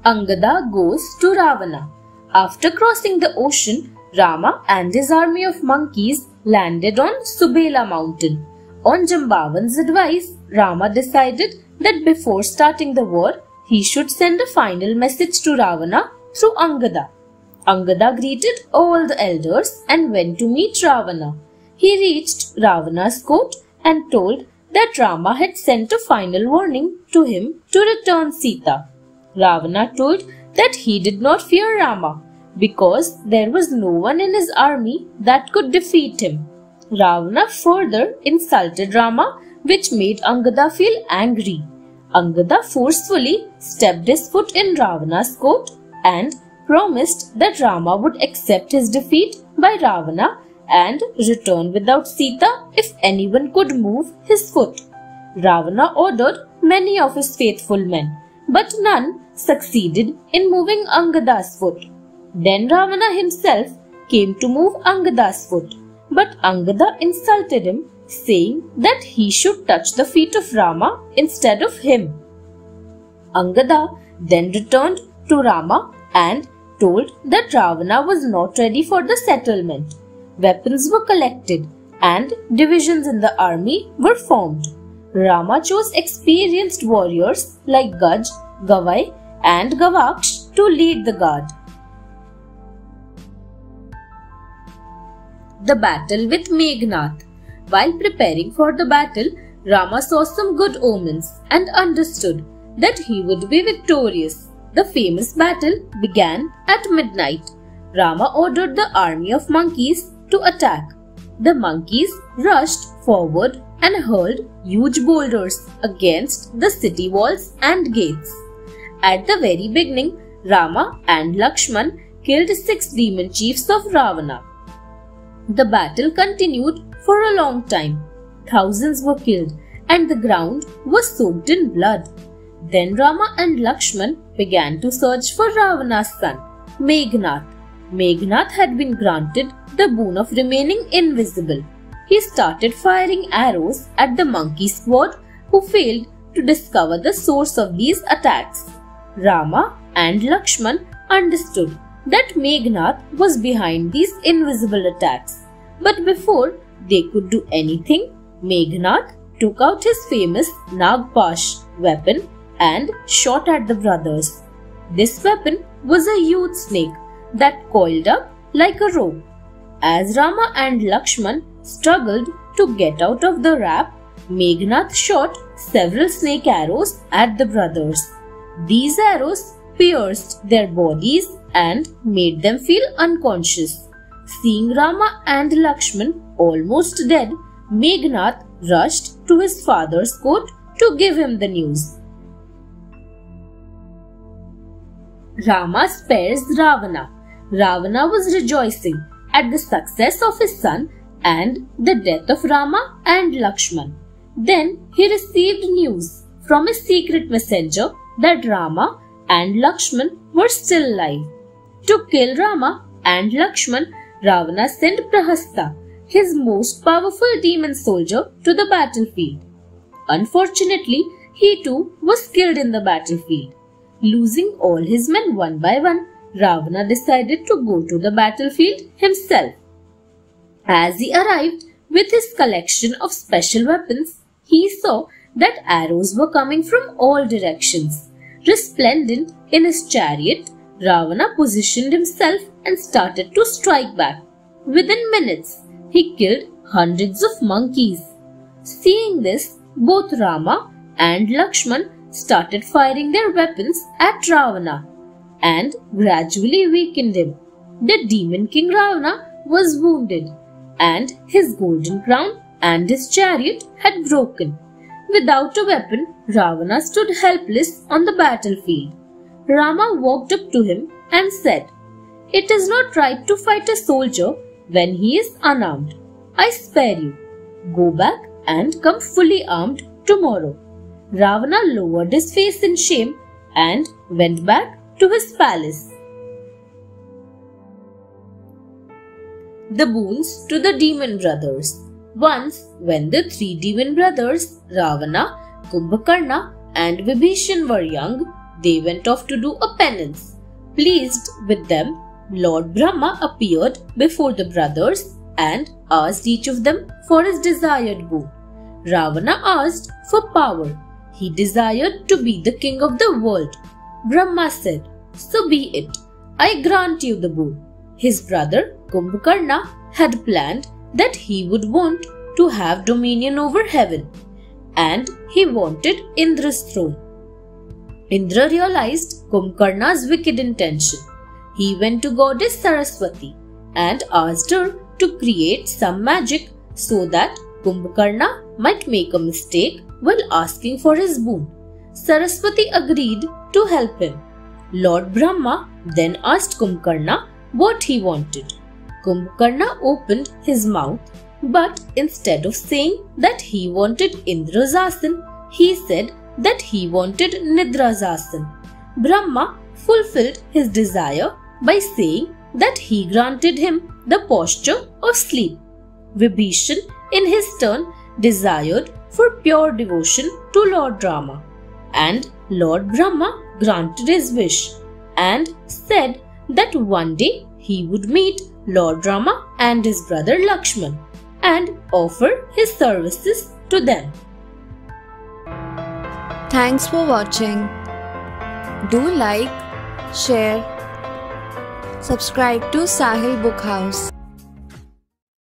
Angada goes to Ravana. After crossing the ocean, Rama and his army of monkeys landed on Subela mountain. On Jambavan's advice, Rama decided that before starting the war, he should send a final message to Ravana through Angada. Angada greeted all the elders and went to meet Ravana. He reached Ravana's court and told that Rama had sent a final warning to him to return Sita. Ravana told that he did not fear Rama because there was no one in his army that could defeat him. Ravana further insulted Rama, which made Angada feel angry. Angada forcefully stepped his foot in Ravana's court and promised that Rama would accept his defeat by Ravana and return without Sita if anyone could move his foot. Ravana ordered many of his faithful men, but none succeeded in moving Angada's foot. Then Ravana himself came to move Angada's foot, but Angada insulted him, saying that he should touch the feet of Rama instead of him. Angada then returned to Rama and told that Ravana was not ready for the settlement. Weapons were collected and divisions in the army were formed. Rama chose experienced warriors like Gaj, Gavai and Gavaksh to lead the guard. The battle with Meghnath. While preparing for the battle, Rama saw some good omens and understood that he would be victorious. The famous battle began at midnight. Rama ordered the army of monkeys to attack. The monkeys rushed forward and hurled huge boulders against the city walls and gates. At the very beginning, Rama and Lakshman killed 6 demon chiefs of Ravana. The battle continued for a long time. Thousands were killed and the ground was soaked in blood. Then Rama and Lakshman began to search for Ravana's son, Meghnath. Meghnath had been granted the boon of remaining invisible. He started firing arrows at the monkey squad who failed to discover the source of these attacks. Rama and Lakshman understood that Meghnath was behind these invisible attacks. But before they could do anything, Meghnath took out his famous Nagpash weapon and shot at the brothers. This weapon was a huge snake that coiled up like a rope. As Rama and Lakshman struggled to get out of the wrap, Meghnath shot several snake arrows at the brothers. These arrows pierced their bodies and made them feel unconscious. Seeing Rama and Lakshman almost dead, Meghnath rushed to his father's court to give him the news. Rama spares Ravana. Ravana was rejoicing at the success of his son and the death of Rama and Lakshman. Then he received news from a secret messenger that Rama and Lakshman were still alive. To kill Rama and Lakshman, Ravana sent Prahasta, his most powerful demon soldier, to the battlefield. Unfortunately, he too was killed in the battlefield. Losing all his men one by one, Ravana decided to go to the battlefield himself. As he arrived with his collection of special weapons, he saw that arrows were coming from all directions. Resplendent in his chariot, Ravana positioned himself and started to strike back. Within minutes, he killed hundreds of monkeys. Seeing this, both Rama and Lakshman started firing their weapons at Ravana and gradually weakened him. The demon king Ravana was wounded and his golden crown and his chariot had broken. Without a weapon, Ravana stood helpless on the battlefield. Rama walked up to him and said, "It is not right to fight a soldier when he is unarmed. I spare you. Go back and come fully armed tomorrow." Ravana lowered his face in shame and went back to his palace. The boons to the demon brothers. Once, when the 3 demon brothers, Ravana, Kumbhakarna and Vibhishan were young, they went off to do a penance. Pleased with them, Lord Brahma appeared before the brothers and asked each of them for his desired boon. Ravana asked for power. He desired to be the king of the world. Brahma said, "So be it. I grant you the boon." His brother Kumbhakarna had planned that he would want to have dominion over heaven, and he wanted Indra's throne. Indra realized Kumbhakarna's wicked intention. He went to goddess Saraswati and asked her to create some magic so that Kumbhakarna might make a mistake while asking for his boon. Saraswati agreed to help him. Lord Brahma then asked Kumbhakarna what he wanted. Kumbhakarna opened his mouth, but instead of saying that he wanted Indra's asan, he said that he wanted Nidra's asan. Brahma fulfilled his desire by saying that he granted him the posture of sleep. Vibhishan, in his turn, desired for pure devotion to Lord Rama, and Lord Brahma granted his wish and said that one day he would meet Lord Rama and his brother Lakshman and offer his services to them. Thanks for watching. Do like, share, subscribe to Sahil Book House.